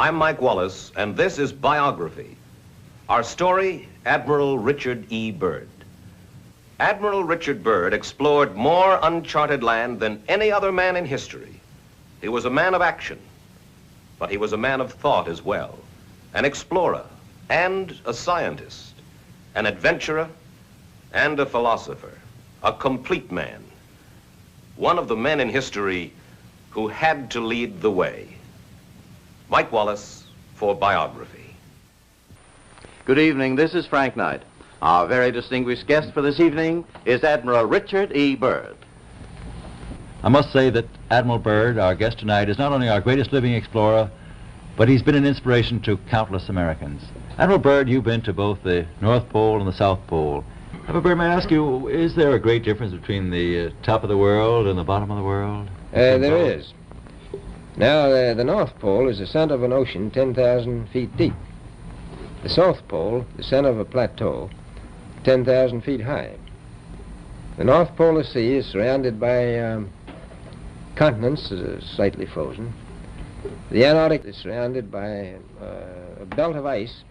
I'm Mike Wallace, and this is Biography. Our story, Admiral Richard E. Byrd. Admiral Richard Byrd explored more uncharted land than any other man in history. He was a man of action, but he was a man of thought as well, an explorer and a scientist, an adventurer and a philosopher, a complete man, one of the men in history who had to lead the way. Mike Wallace for Biography. Good evening, this is Frank Knight. Our very distinguished guest for this evening is Admiral Richard E. Byrd. I must say that Admiral Byrd, our guest tonight, is not only our greatest living explorer, but he's been an inspiration to countless Americans. Admiral Byrd, you've been to both the North Pole and the South Pole. Admiral Byrd, may I ask you, is there a great difference between the top of the world and the bottom of the world? There is. Now, the North Pole is the center of an ocean 10,000 feet deep. The South Pole, the center of a plateau, 10,000 feet high. The North Polar Sea is surrounded by continents that are slightly frozen. The Antarctic is surrounded by a belt of ice,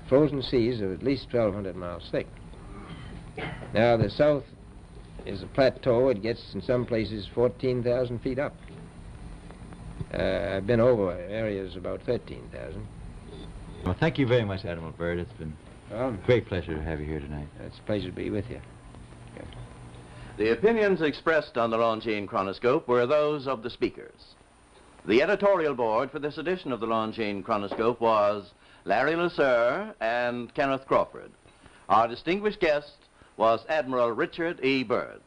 frozen seas of at least 1,200 miles thick. Now, the South is a plateau. It gets, in some places, 14,000 feet up. I've been over areas about 13,000. Well, thank you very much, Admiral Byrd. It's been a great pleasure to have you here tonight. It's a pleasure to be with you. Yeah. The opinions expressed on the Longines Chronoscope were those of the speakers. The editorial board for this edition of the Longines Chronoscope was Larry Lusser and Kenneth Crawford. Our distinguished guest was Admiral Richard E. Byrd.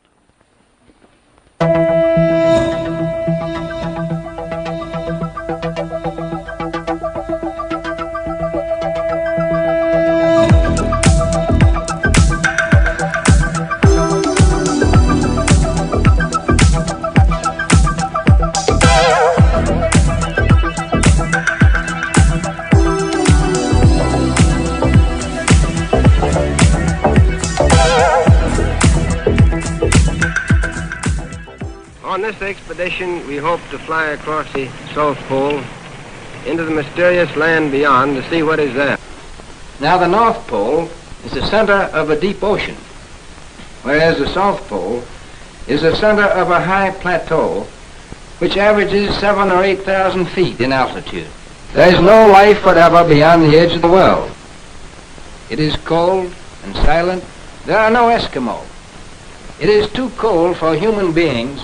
On this expedition, we hope to fly across the South Pole into the mysterious land beyond to see what is there. Now, the North Pole is the center of a deep ocean, whereas the South Pole is the center of a high plateau which averages 7,000 or 8,000 feet in altitude. There is no life whatever beyond the edge of the world. It is cold and silent. There are no Eskimo. It is too cold for human beings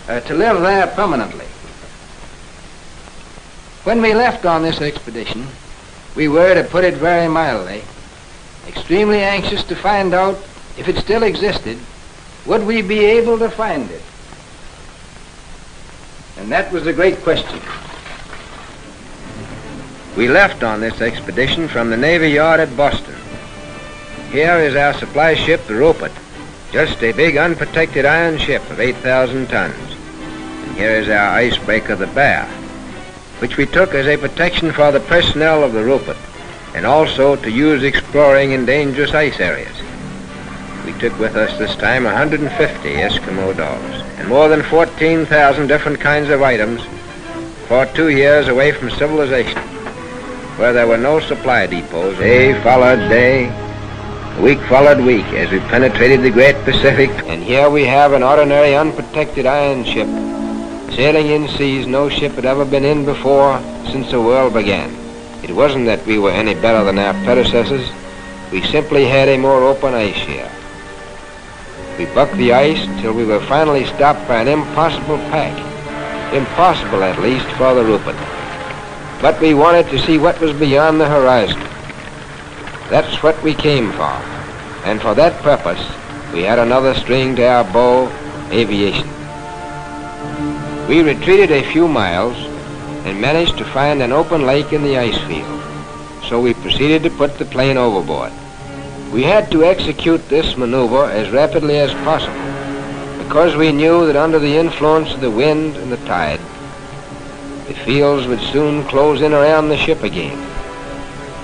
to live there permanently. When we left on this expedition, we were, to put it very mildly, extremely anxious to find out if it still existed, would we be able to find it? And that was the great question. We left on this expedition from the Navy Yard at Boston. Here is our supply ship, the Rupert, just a big unprotected iron ship of 8,000 tons. And here is our icebreaker, the Bear, which we took as a protection for the personnel of the Rupert, and also to use exploring in dangerous ice areas. We took with us this time 150 Eskimo dogs, and more than 14,000 different kinds of items for 2 years away from civilization, where there were no supply depots. Day followed day, week followed week, as we penetrated the great Pacific. And here we have an ordinary unprotected iron ship, sailing in seas no ship had ever been in before since the world began. It wasn't that we were any better than our predecessors. We simply had a more open ice here. We bucked the ice till we were finally stopped by an impossible pack. Impossible, at least, for the Rupert. But we wanted to see what was beyond the horizon. That's what we came for. And for that purpose, we had another string to our bow, aviation. We retreated a few miles and managed to find an open lake in the ice field. So we proceeded to put the plane overboard. We had to execute this maneuver as rapidly as possible because we knew that under the influence of the wind and the tide, the fields would soon close in around the ship again.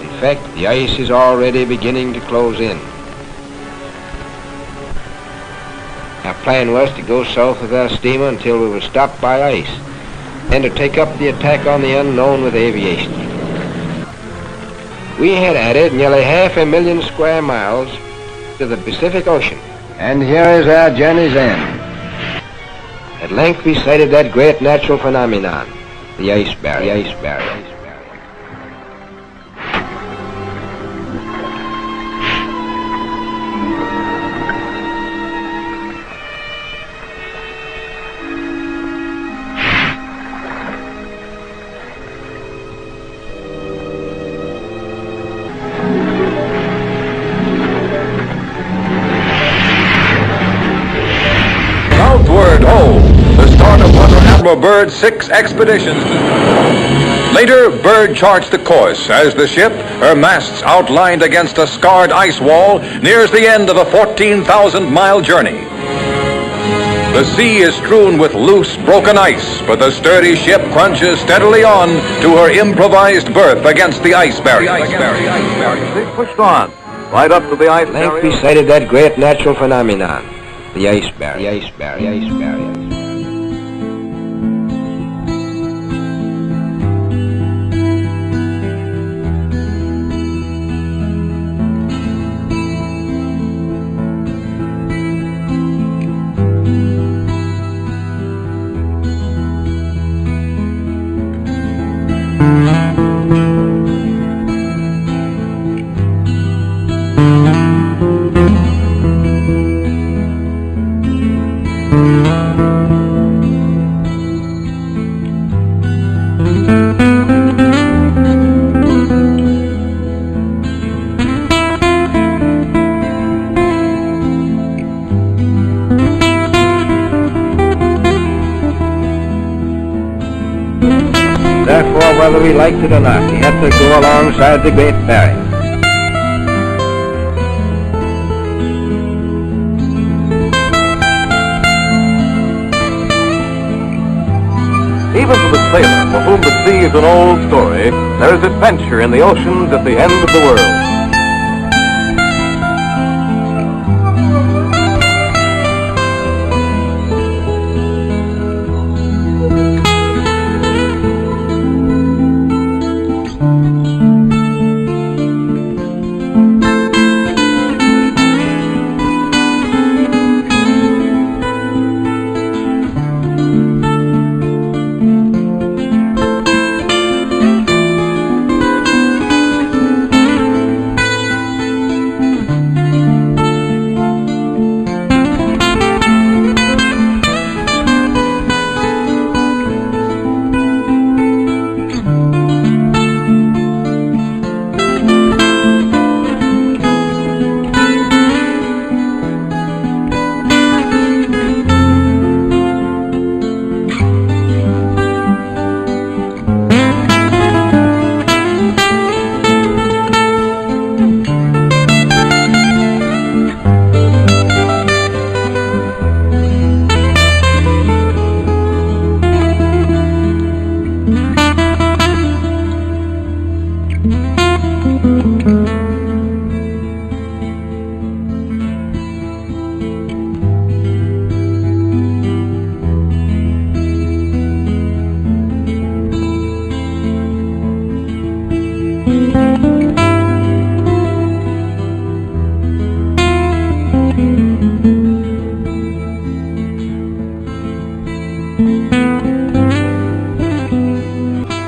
In fact, the ice is already beginning to close in. Our plan was to go south with our steamer until we were stopped by ice, and to take up the attack on the unknown with aviation. We had added nearly 500,000 square miles to the Pacific Ocean. And here is our journey's end. At length we sighted that great natural phenomenon, the ice barrier. The ice barrier. Southward, ho! The start of one of Admiral Byrd's 6 expeditions. Later, Byrd charts the course as the ship, her masts outlined against a scarred ice wall, nears the end of a 14,000-mile journey. The sea is strewn with loose, broken ice, but the sturdy ship crunches steadily on to her improvised berth against the ice barrier. They pushed on, right up to the ice barrier. At length we sighted that great natural phenomenon, the ice barrier. The ice barrier. The ice barrier. Therefore, whether we liked it or not, we had to go alongside the Great Barrier. Even for the sailor, for whom the sea is an old story, there is adventure in the oceans at the end of the world.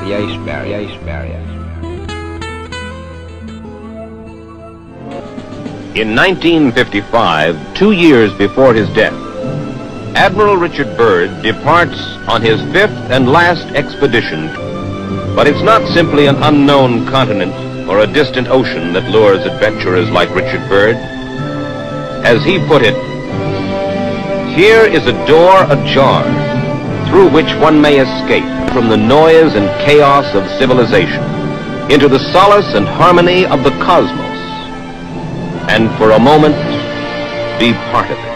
The ice barrier. The ice barrier. In 1955, 2 years before his death, Admiral Richard Byrd departs on his 5th and last expedition. But it's not simply an unknown continent or a distant ocean that lures adventurers like Richard Byrd. As he put it, here is a door ajar through which one may escape from the noise and chaos of civilization into the solace and harmony of the cosmos, and for a moment be part of it.